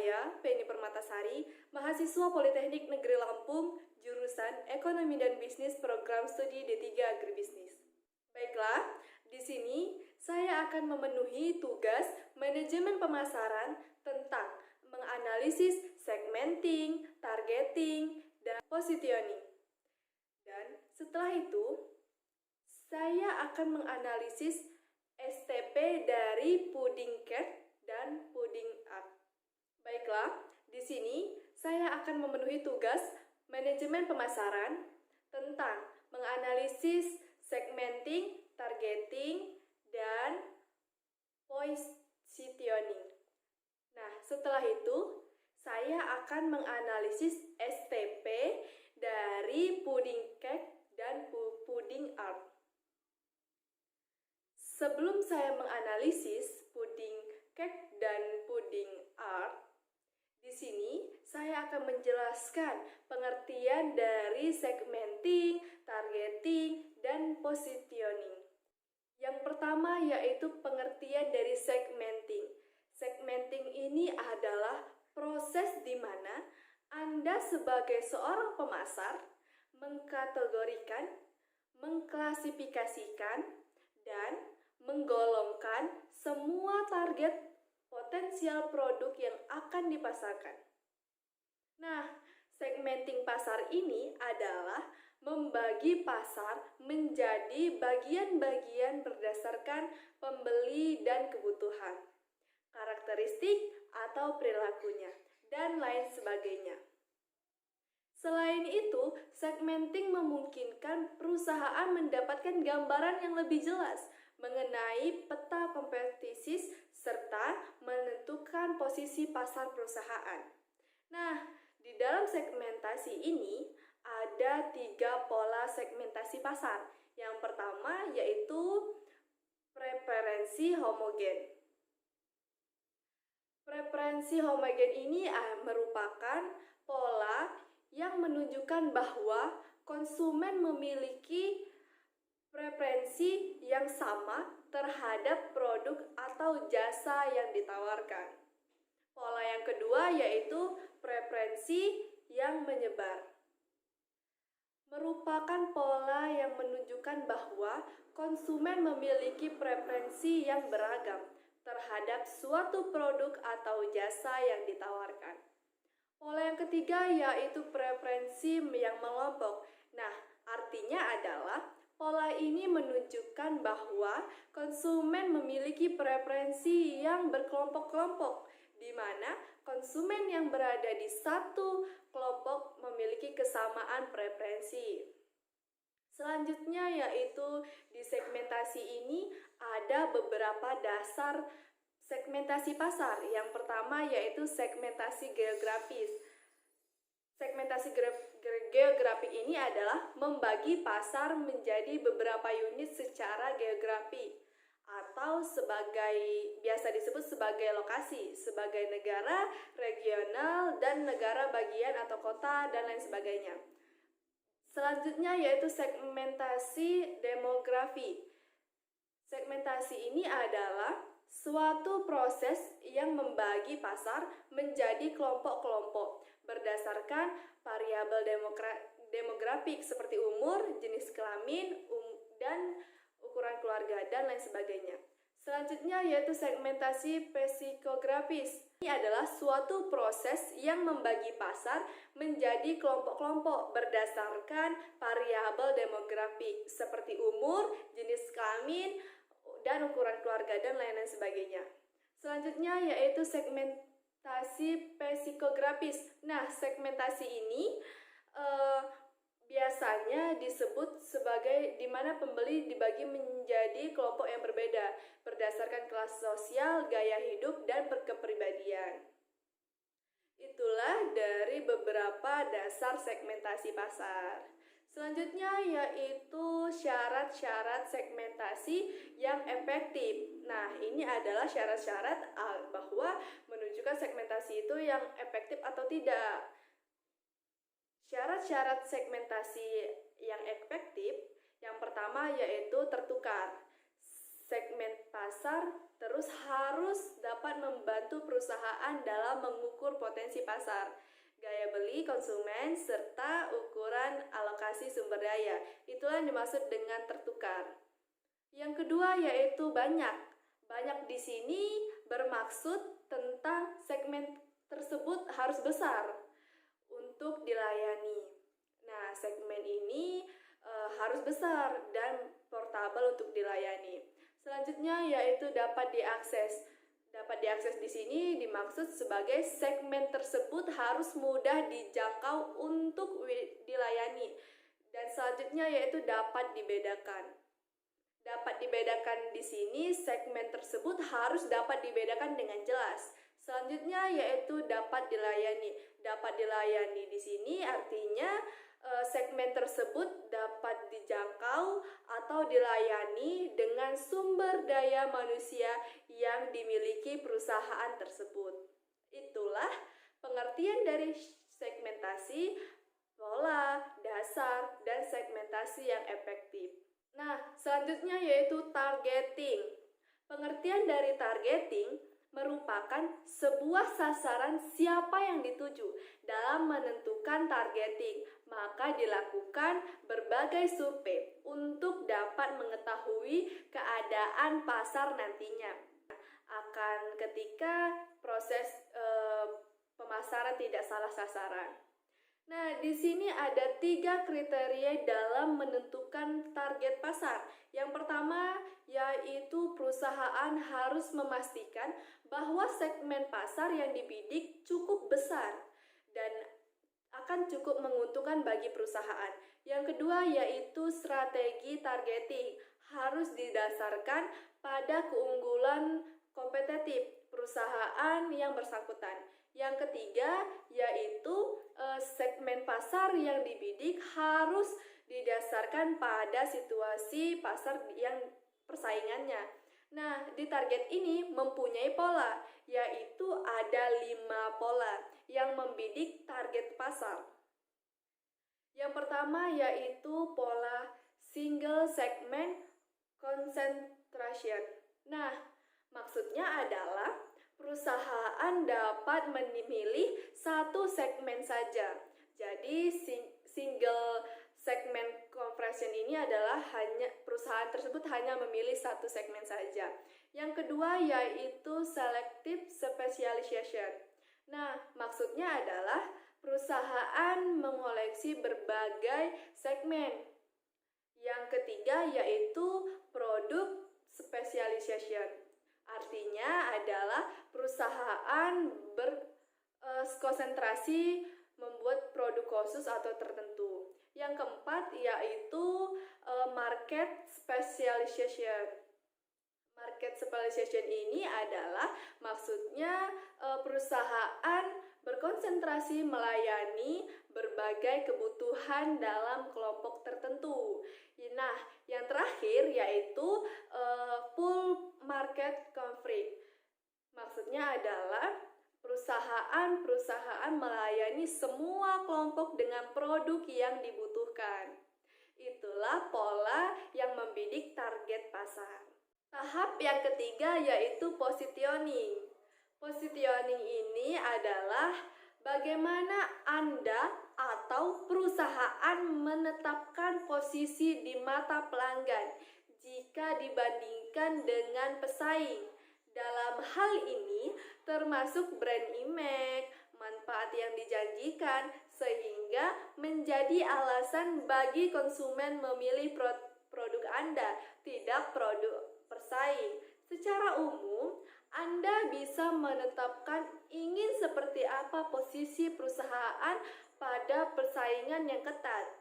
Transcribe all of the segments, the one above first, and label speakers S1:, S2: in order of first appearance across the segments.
S1: saya, Penny Permatasari, mahasiswa Politeknik Negeri Lampung, jurusan Ekonomi dan Bisnis Program Studi D3 Agribisnis. Baiklah, di sini saya akan memenuhi tugas manajemen pemasaran tentang menganalisis segmenting, targeting, dan positioning. Dan setelah itu, saya akan menganalisis STP dari pudding cat dan pudding art. Baiklah, di sini saya akan memenuhi tugas manajemen pemasaran tentang menganalisis segmenting, targeting, dan positioning. Nah, setelah itu saya akan menganalisis STP dari pudding cake dan pudding art. Sebelum saya menganalisis pudding cake dan pudding art, di sini saya akan menjelaskan pengertian dari segmenting, targeting, dan positioning. Yang pertama yaitu pengertian dari segmenting. Segmenting ini adalah proses di mana Anda sebagai seorang pemasar mengkategorikan, mengklasifikasikan, dan menggolongkan semua target potensial produk yang akan dipasarkan. Nah, segmenting pasar ini adalah membagi pasar menjadi bagian-bagian berdasarkan pembeli dan kebutuhan, karakteristik atau perilakunya, dan lain sebagainya. Selain itu, segmenting memungkinkan perusahaan mendapatkan gambaran yang lebih jelas mengenai peta kompetisi serta menentukan posisi pasar perusahaan. Nah, di dalam segmentasi ini ada 3 pola segmentasi pasar. Yang pertama yaitu preferensi homogen. Preferensi homogen ini merupakan pola yang menunjukkan bahwa konsumen memiliki preferensi yang sama terhadap produk atau jasa yang ditawarkan. Pola yang kedua yaitu preferensi yang menyebar. Merupakan pola yang menunjukkan bahwa konsumen memiliki preferensi yang beragam terhadap suatu produk atau jasa yang ditawarkan. Pola yang ketiga yaitu preferensi yang mengelompok. Nah, artinya adalah pola ini menunjukkan bahwa konsumen memiliki preferensi yang berkelompok-kelompok, di mana konsumen yang berada di satu kelompok memiliki kesamaan preferensi. Selanjutnya yaitu di segmentasi ini ada beberapa dasar segmentasi pasar. Yang pertama yaitu segmentasi geografis. Segmentasi geografik ini adalah membagi pasar menjadi beberapa unit secara geografi atau biasa disebut sebagai lokasi, sebagai negara, regional, dan negara bagian atau kota, dan lain sebagainya. Selanjutnya yaitu segmentasi demografi. Segmentasi ini adalah suatu proses yang membagi pasar menjadi kelompok-kelompok berdasarkan variabel demografik seperti umur, jenis kelamin, dan ukuran keluarga, dan lain sebagainya. Selanjutnya yaitu segmentasi psikografis. Ini adalah suatu proses yang membagi pasar menjadi kelompok-kelompok berdasarkan variabel demografik seperti umur, jenis kelamin, dan ukuran keluarga, dan lain-lain sebagainya. Selanjutnya yaitu segmentasi psikografis. Nah, segmentasi ini biasanya disebut sebagai di mana pembeli dibagi menjadi kelompok yang berbeda berdasarkan kelas sosial, gaya hidup, dan kepribadian. Itulah dari beberapa dasar segmentasi pasar. Selanjutnya yaitu syarat-syarat segmentasi yang efektif. Nah, ini adalah syarat-syarat bahwa menunjukkan segmentasi itu yang efektif atau tidak. Syarat-syarat segmentasi yang efektif yang pertama yaitu tertukar. segmen pasar terus harus dapat membantu perusahaan dalam mengukur potensi pasar, gaya beli konsumen, serta ukuran alokasi sumber daya. Itulah yang dimaksud dengan tertukar. Yang kedua yaitu banyak. Banyak di sini bermaksud tentang segmen tersebut harus besar untuk dilayani. Nah, segmen ini harus besar dan portabel untuk dilayani. Selanjutnya yaitu dapat diakses. Dapat diakses di sini dimaksud sebagai segmen tersebut harus mudah dijangkau untuk dilayani. Dan selanjutnya yaitu dapat dibedakan. Dapat dibedakan di sini segmen tersebut harus dapat dibedakan dengan jelas. Selanjutnya yaitu dapat dilayani. Dapat dilayani di sini artinya segmen tersebut dapat dijangkau atau dilayani dengan sumber daya manusia yang dimiliki perusahaan tersebut. Itulah pengertian dari segmentasi, pola, dasar, dan segmentasi yang efektif. Nah, selanjutnya yaitu targeting. Pengertian dari targeting merupakan sebuah sasaran siapa yang dituju. Dalam menentukan targeting, maka dilakukan berbagai survei untuk dapat mengetahui keadaan pasar nantinya. Akan ketika proses pemasaran tidak salah sasaran. Nah, di sini ada 3 kriteria dalam menentukan target pasar. Yang pertama, yaitu perusahaan harus memastikan bahwa segmen pasar yang dibidik cukup besar dan akan cukup menguntungkan bagi perusahaan. Yang kedua, yaitu strategi targeting harus didasarkan pada keunggulan kompetitif perusahaan yang bersangkutan. Yang ketiga, yaitu segmen pasar yang dibidik harus didasarkan pada situasi pasar yang persaingannya. Nah, di target ini mempunyai pola, yaitu ada 5 pola yang membidik target pasar. Yang pertama yaitu pola single segment concentration. Nah, maksudnya adalah perusahaan dapat memilih satu segmen saja. Jadi single segment concentration ini adalah perusahaan tersebut hanya memilih satu segmen saja. Yang kedua yaitu selective specialization. Nah, maksudnya adalah perusahaan mengoleksi berbagai segmen. Yang ketiga yaitu product specialization. Artinya adalah perusahaan berkonsentrasi membuat produk khusus atau tertentu. Yang keempat yaitu market specialization. Market specialization ini adalah maksudnya perusahaan berkonsentrasi melayani berbagai kebutuhan dalam kelompok tertentu. Nah, yang terakhir yaitu full market coverage. Maksudnya adalah perusahaan melayani semua kelompok dengan produk yang dibutuhkan. Itulah pola yang membidik target pasar. Tahap yang ketiga yaitu positioning. Positioning ini adalah bagaimana Anda atau perusahaan menetapkan posisi di mata pelanggan jika dibandingkan dengan pesaing. Dalam hal ini termasuk brand image, manfaat yang dijanjikan, sehingga menjadi alasan bagi konsumen memilih produk Anda, tidak produk persaing. Secara umum, Anda bisa menetapkan ingin seperti apa posisi perusahaan pada persaingan yang ketat.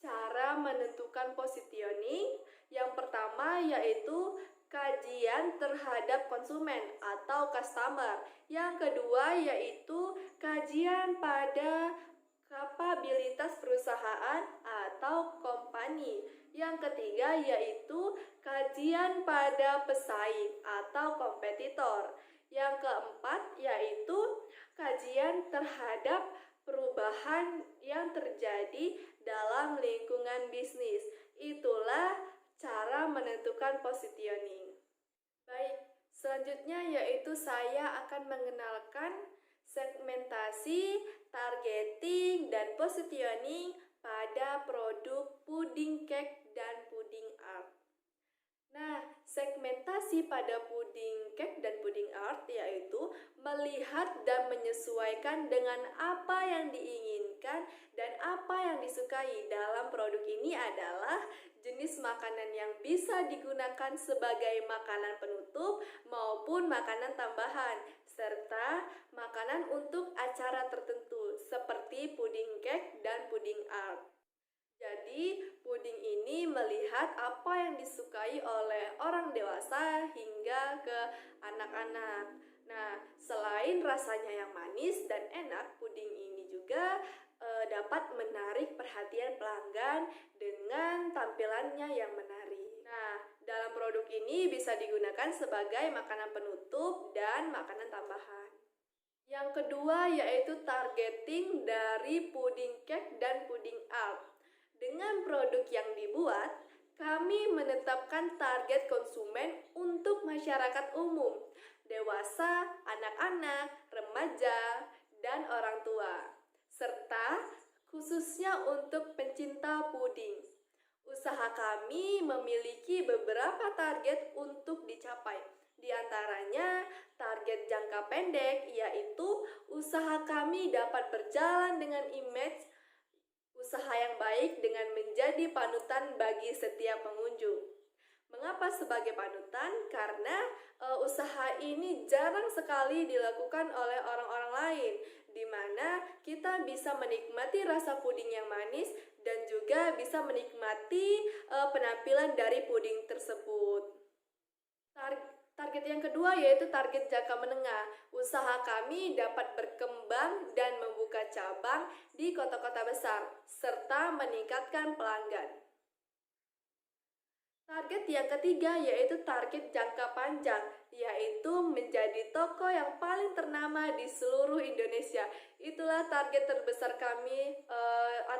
S1: Cara menentukan positioning yang pertama yaitu kajian terhadap konsumen atau customer. Yang kedua yaitu kajian pada kapabilitas perusahaan atau company. Yang ketiga yaitu kajian pada pesaing atau kompetitor. Yang keempat yaitu kajian terhadap perubahan yang terjadi dalam lingkungan bisnis. Itulah cara menentukan positioning. Baik, selanjutnya yaitu saya akan mengenalkan segmentasi, targeting, dan positioning pada produk puding cake dan puding art. Nah, segmentasi pada puding cake dan puding art yaitu melihat dan menyesuaikan dengan apa yang diinginkan dan apa yang disukai dalam produk ini adalah jenis makanan yang bisa digunakan sebagai makanan penutup maupun makanan tambahan, serta makanan untuk acara tertentu seperti puding cake dan puding art. Jadi, puding ini melihat apa yang disukai oleh orang dewasa hingga ke anak-anak. Nah, selain rasanya yang manis dan enak, puding ini juga dapat menarik perhatian pelanggan dengan tampilannya yang menarik. Nah, dalam produk ini bisa digunakan sebagai makanan penutup dan makanan tambahan. Yang kedua yaitu targeting dari puding cake dan puding art. Dengan produk yang dibuat, kami menetapkan target konsumen untuk masyarakat umum, dewasa, anak-anak, remaja, dan orang tua, serta khususnya untuk pencinta puding. Usaha kami memiliki beberapa target untuk dicapai. Di antaranya, target jangka pendek yaitu usaha kami dapat berjalan dengan image usaha yang baik dengan menjadi panutan bagi setiap pengunjung. Mengapa sebagai panutan? Karena usaha ini jarang sekali dilakukan oleh orang-orang lain, di mana kita bisa menikmati rasa puding yang manis dan juga bisa menikmati penampilan dari puding tersebut. Target yang kedua yaitu target jangka menengah. Usaha kami dapat berkembang dan membuka cabang di kota-kota besar, serta meningkatkan pelanggan. Target yang ketiga yaitu target jangka panjang, yaitu menjadi toko yang paling ternama di seluruh Indonesia. Itulah target terbesar kami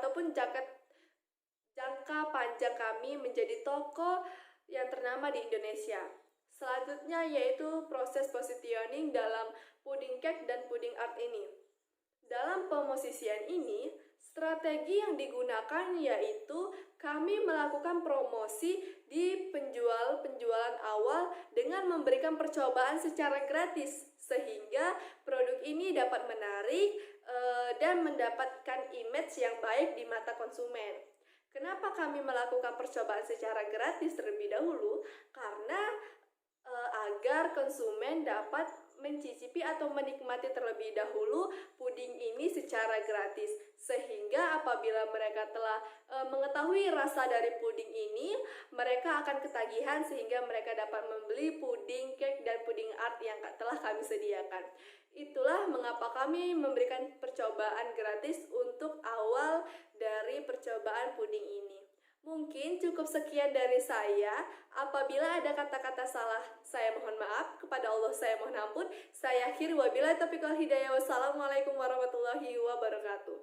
S1: ataupun jangka panjang kami menjadi toko yang ternama di Indonesia. Selanjutnya yaitu proses positioning dalam puding cake dan puding art ini. Dalam pemosisian ini, strategi yang digunakan yaitu kami melakukan promosi di penjualan awal dengan memberikan percobaan secara gratis, sehingga produk ini dapat menarik dan mendapatkan image yang baik di mata konsumen. Kenapa kami melakukan percobaan secara gratis terlebih dahulu? Karena agar konsumen dapat mencicipi atau menikmati terlebih dahulu puding ini secara gratis, sehingga apabila mereka telah mengetahui rasa dari puding ini, mereka akan ketagihan sehingga mereka dapat membeli puding cake dan puding art yang telah kami sediakan. Itulah mengapa kami memberikan percobaan gratis untuk awal dari percobaan puding ini. Mungkin cukup sekian dari saya. Apabila ada kata-kata salah, saya mohon maaf. Kepada Allah saya mohon ampun. Saya akhiri wabillahi taufiq wal hidayah. Wassalamualaikum warahmatullahi wabarakatuh.